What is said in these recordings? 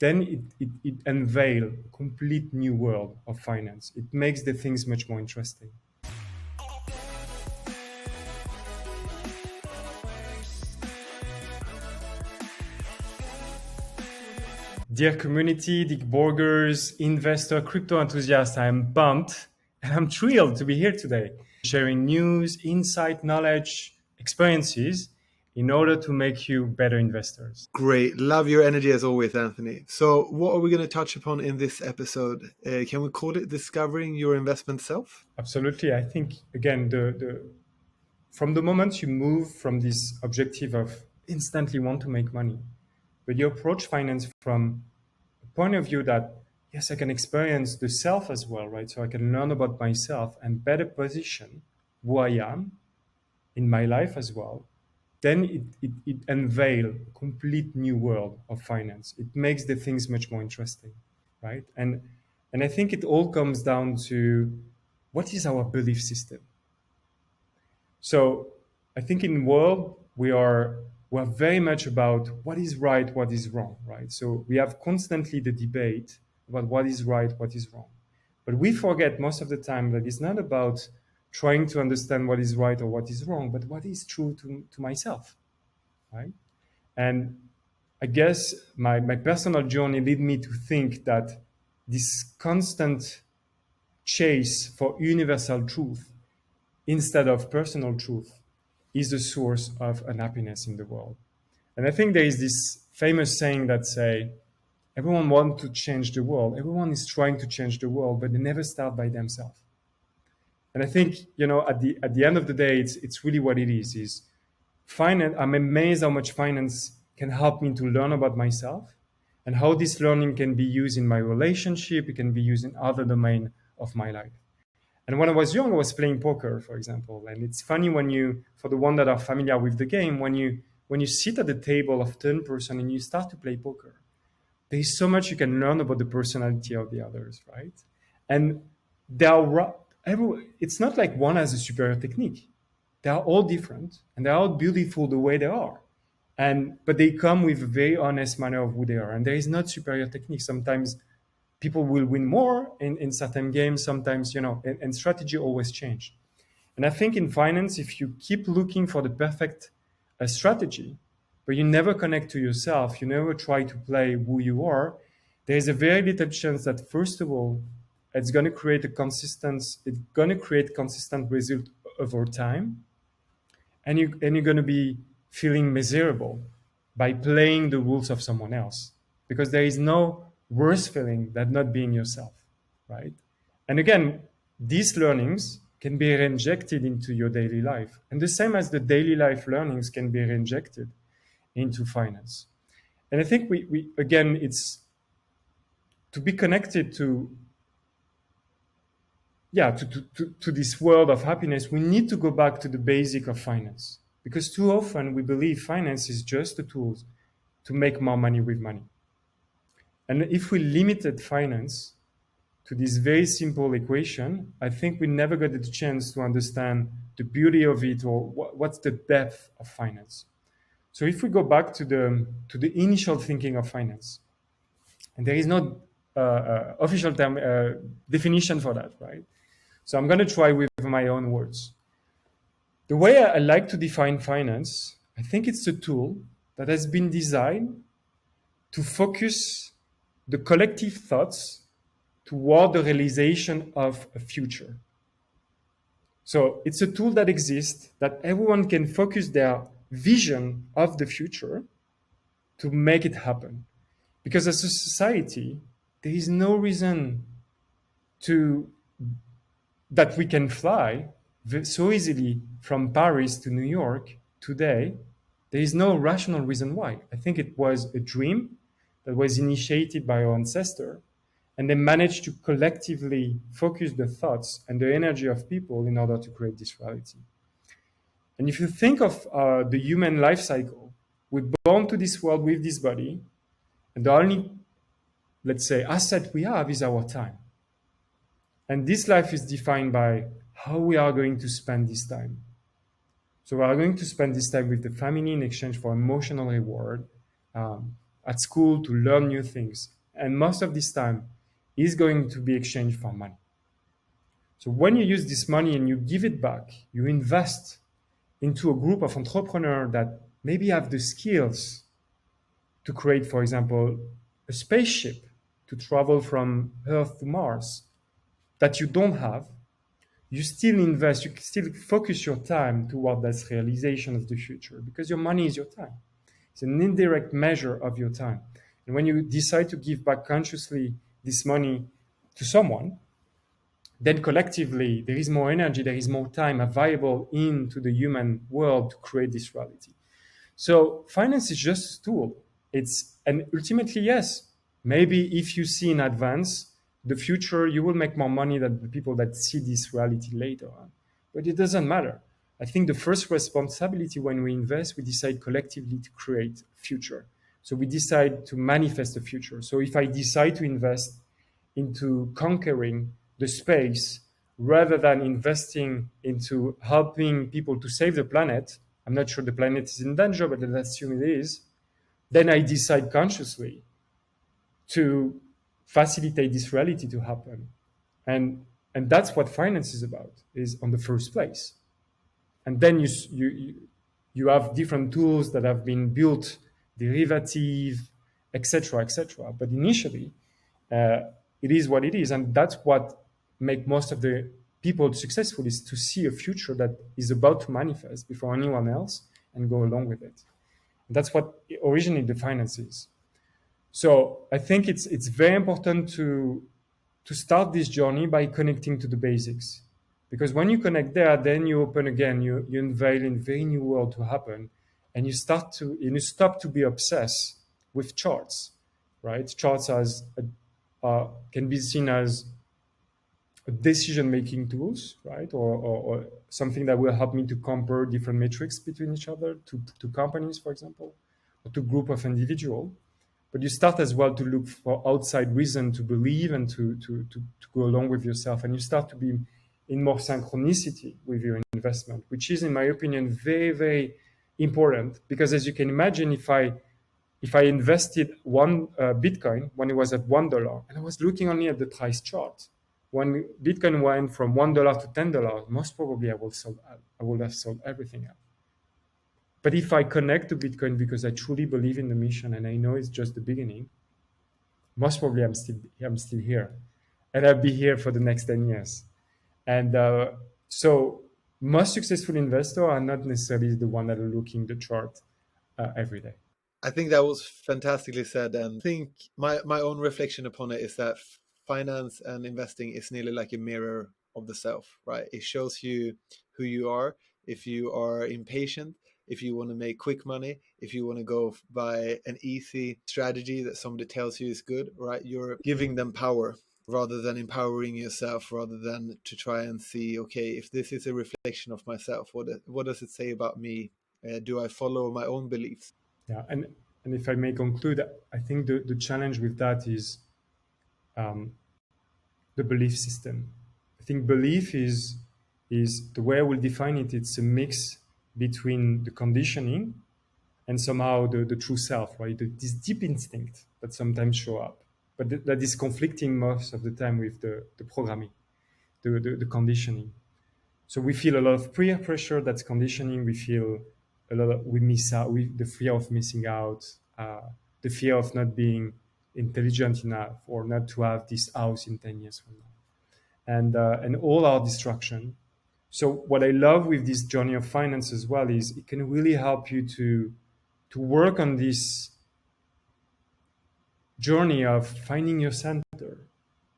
then it unveils a complete new world of finance. It makes the things much more interesting. Dear community, SwissBorgers, investor, crypto enthusiasts, I'm pumped and I'm thrilled to be here today, sharing news, insight, knowledge, experiences in order to make you better investors. Great. Love your energy as always, Anthony. So what are we going to touch upon in this episode? Can we call it Discovering Your Investment Self? Absolutely. I think, again, from the moment you move from this objective of instantly want to make money, but you approach finance from a point of view that, yes, I can experience the self as well, right? So I can learn about myself and better position who I am in my life as well. Then it unveils a complete new world of finance. It makes the things much more interesting, right? And I think it all comes down to what is our belief system. So I think in the world we're very much about what is right, what is wrong, right? So we have constantly the debate about what is right, what is wrong. But we forget most of the time that it's not about trying to understand what is right or what is wrong, but what is true to myself, right? And I guess my personal journey led me to think that this constant chase for universal truth instead of personal truth is the source of unhappiness in the world. And I think there is this famous saying that say, everyone wants to change the world. Everyone is trying to change the world, but they never start by themselves. And I think, at the end of the day, it's really what it is finance. I'm amazed how much finance can help me to learn about myself and how this learning can be used in my relationship. It can be used in other domain of my life. And when I was young, I was playing poker, for example. And it's funny for the one that are familiar with the game, when you sit at the table of 10 person and you start to play poker, there is so much you can learn about the personality of the others, right? And it's not like one has a superior technique. They are all different and they're all beautiful the way they are. But they come with a very honest manner of who they are. And there is not superior technique. Sometimes people will win more in certain games, sometimes, and strategy always change. And I think in finance, if you keep looking for the perfect strategy, but you never connect to yourself, you never try to play who you are, there's a very little chance that, first of all, it's going to create consistent result over time. And you're going to be feeling miserable by playing the rules of someone else, because there is no worse feeling than not being yourself, right? And again, these learnings can be reinjected into your daily life. And the same as the daily life learnings can be reinjected into finance. And I think we again, it's to be connected to this world of happiness, we need to go back to the basic of finance. Because too often we believe finance is just a tool to make more money with money. And if we limited finance to this very simple equation, I think we never got the chance to understand the beauty of it or what's the depth of finance. So if we go back to the initial thinking of finance, and there is no official definition for that, right? So I'm going to try with my own words. The way I like to define finance, I think it's a tool that has been designed to focus the collective thoughts toward the realization of a future. So it's a tool that exists that everyone can focus their vision of the future to make it happen. Because as a society, there is no reason that we can fly so easily from Paris to New York today. There is no rational reason why. I think it was a dream that was initiated by our ancestor, and they managed to collectively focus the thoughts and the energy of people in order to create this reality. And if you think of the human life cycle, we're born to this world with this body, and the only, let's say, asset we have is our time. And this life is defined by how we are going to spend this time. So we are going to spend this time with the family in exchange for emotional reward, at school to learn new things. And most of this time is going to be exchanged for money. So when you use this money and you give it back, you invest into a group of entrepreneurs that maybe have the skills to create, for example, a spaceship to travel from Earth to Mars that you don't have. You still invest, you still focus your time toward that realization of the future because your money is your time. It's an indirect measure of your time. And when you decide to give back consciously this money to someone, then collectively there is more energy, there is more time available into the human world to create this reality. So finance is just a tool. And ultimately, yes, maybe if you see in advance the future, you will make more money than the people that see this reality later on. But it doesn't matter. I think the first responsibility when we invest, we decide collectively to create a future. So we decide to manifest the future. So if I decide to invest into conquering the space rather than investing into helping people to save the planet, I'm not sure the planet is in danger, but let's assume it is, then I decide consciously to facilitate this reality to happen. And that's what finance is about, is on the first place. And then you have different tools that have been built, derivative, etc., etc. But initially, uh, it is what it is, and that's what make most of the people successful, is to see a future that is about to manifest before anyone else and go along with it. And that's what originally the finance is. So I think it's very important to start this journey by connecting to the basics, because when you connect there, then you open again, you unveil a very new world to happen, and you stop to be obsessed with charts, right? Charts can be seen as decision-making tools, right? Or something that will help me to compare different metrics between each other, to companies, for example, or to group of individual. But you start as well to look for outside reason to believe and to go along with yourself. And you start to be in more synchronicity with your investment, which is, in my opinion, very, very important. Because as you can imagine, if I invested one Bitcoin when it was at $1, and I was looking only at the price chart, when Bitcoin went from $1 to $10, most probably I would have sold everything else. But if I connect to Bitcoin because I truly believe in the mission and I know it's just the beginning, most probably I'm still here, and I'll be here for the next 10 years. And so most successful investors are not necessarily the one that are looking the chart every day. I think that was fantastically said, and I think my own reflection upon it is that finance and investing is nearly like a mirror of the self, right? It shows you who you are. If you are impatient, if you want to make quick money, if you want to go by an easy strategy that somebody tells you is good, right? You're giving them power rather than empowering yourself, rather than to try and see, okay, if this is a reflection of myself, what does it say about me? Do I follow my own beliefs? Yeah, and if I may conclude, I think the challenge with that is the belief system. I think belief is the way I will define it. It's a mix between the conditioning and somehow the true self, right? This deep instinct that sometimes show up, but that is conflicting most of the time with the programming, the conditioning. So we feel a lot of peer pressure. That's conditioning. We feel we miss out. The fear of missing out, the fear of not being intelligent enough, or not to have this house in 10 years from now, and all our distraction. So what I love with this journey of finance as well is it can really help you to work on this journey of finding your center.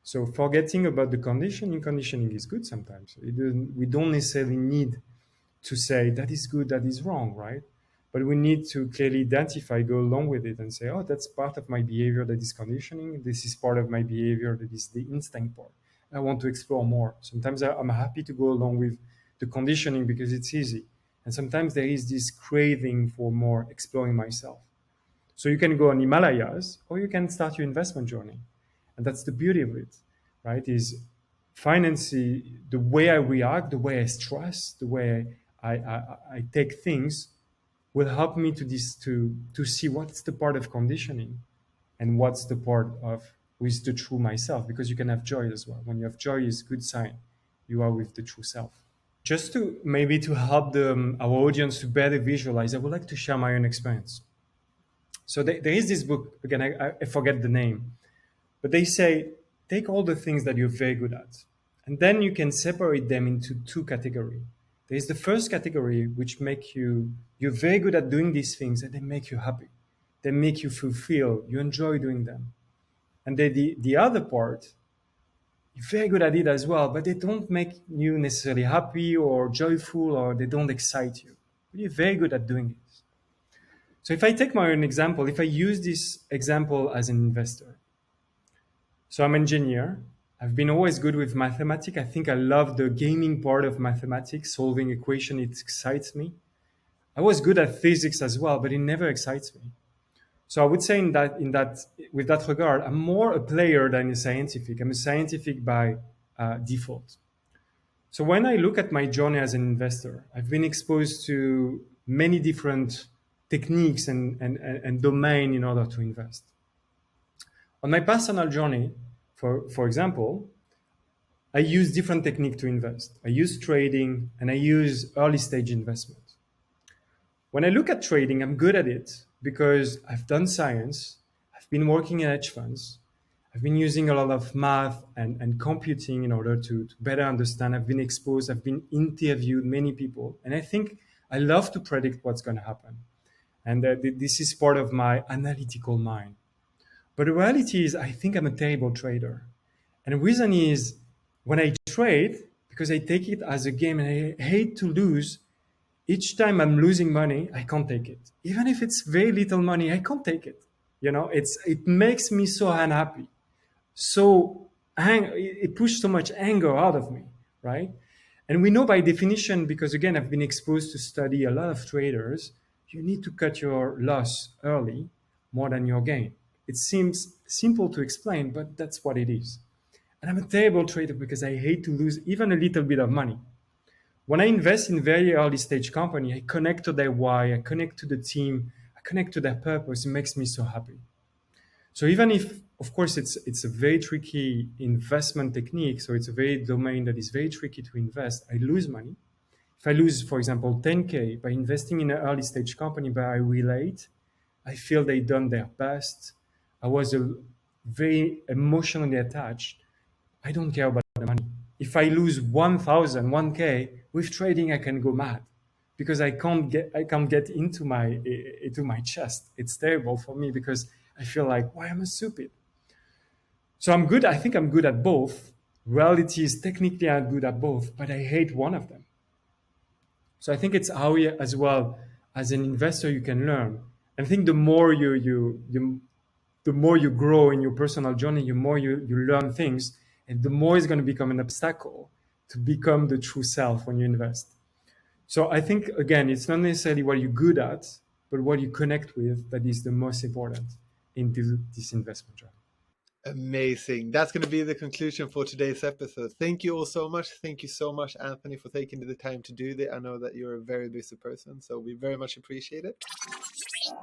So forgetting about the conditioning is good sometimes. We don't necessarily need to say that is good, that is wrong, right? But we need to clearly identify, go along with it and say, oh, that's part of my behavior that is conditioning. This is part of my behavior that is the instinct part. I want to explore more. Sometimes I'm happy to go along with the conditioning because it's easy. And sometimes there is this craving for more exploring myself. So you can go on Himalayas or you can start your investment journey. And that's the beauty of it, right? Is finance, the way I react, the way I stress, the way I take things will help me to see what's the part of conditioning and what's the part of with the true myself, because you can have joy as well. When you have joy, is good sign you are with the true self. Just to maybe to help our audience to better visualize, I would like to share my own experience. So there is this book, again, I forget the name, but they say, take all the things that you're very good at, and then you can separate them into two categories. There is the first category, which make you're very good at doing these things, and they make you happy. They make you fulfilled. You enjoy doing them. And then the other part, you're very good at it as well, but they don't make you necessarily happy or joyful, or they don't excite you. But you're very good at doing it. So if I take my own example, if I use this example as an investor, so I'm an engineer. I've been always good with mathematics. I think I love the gaming part of mathematics, solving equation. It excites me. I was good at physics as well, but it never excites me. So I would say with that regard, I'm more a player than a scientific. I'm a scientific by default. So when I look at my journey as an investor, I've been exposed to many different techniques and domain in order to invest. On my personal journey, for example, I use different technique to invest. I use trading and I use early stage investment. When I look at trading, I'm good at it because I've done science, I've been working in hedge funds, I've been using a lot of math and computing in order to better understand. I've been exposed, I've been interviewed many people, and I think I love to predict what's going to happen. And this is part of my analytical mind. But the reality is, I think I'm a terrible trader. And the reason is, when I trade, because I take it as a game and I hate to lose, each time I'm losing money, I can't take it. Even if it's very little money, I can't take it. It makes me so unhappy. So it pushed so much anger out of me, right? And we know by definition, because again, I've been exposed to study a lot of traders, you need to cut your loss early more than your gain. It seems simple to explain, but that's what it is. And I'm a terrible trader because I hate to lose even a little bit of money. When I invest in very early stage company, I connect to their why, I connect to the team, I connect to their purpose. It makes me so happy. So even if, of course, it's a very tricky investment technique, so it's a very domain that is very tricky to invest, I lose money. If I lose, for example, 10K by investing in an early stage company, but I relate, I feel they done their best. I was very emotionally attached. I don't care about the money. If I lose 1,000, 1K with trading, I can go mad because I can't get into my chest. It's terrible for me because I feel like, why am I stupid? So I'm good. I think I'm good at both. Reality is technically I'm good at both, but I hate one of them. So I think it's how you, as well as an investor, you can learn. I think the more the more you grow in your personal journey, the more you learn things, and the more it's going to become an obstacle to become the true self when you invest. So I think, again, it's not necessarily what you're good at, but what you connect with that is the most important in this investment journey. Amazing. That's going to be the conclusion for today's episode. Thank you all so much. Thank you so much, Anthony, for taking the time to do that. I know that you're a very busy person, so we very much appreciate it.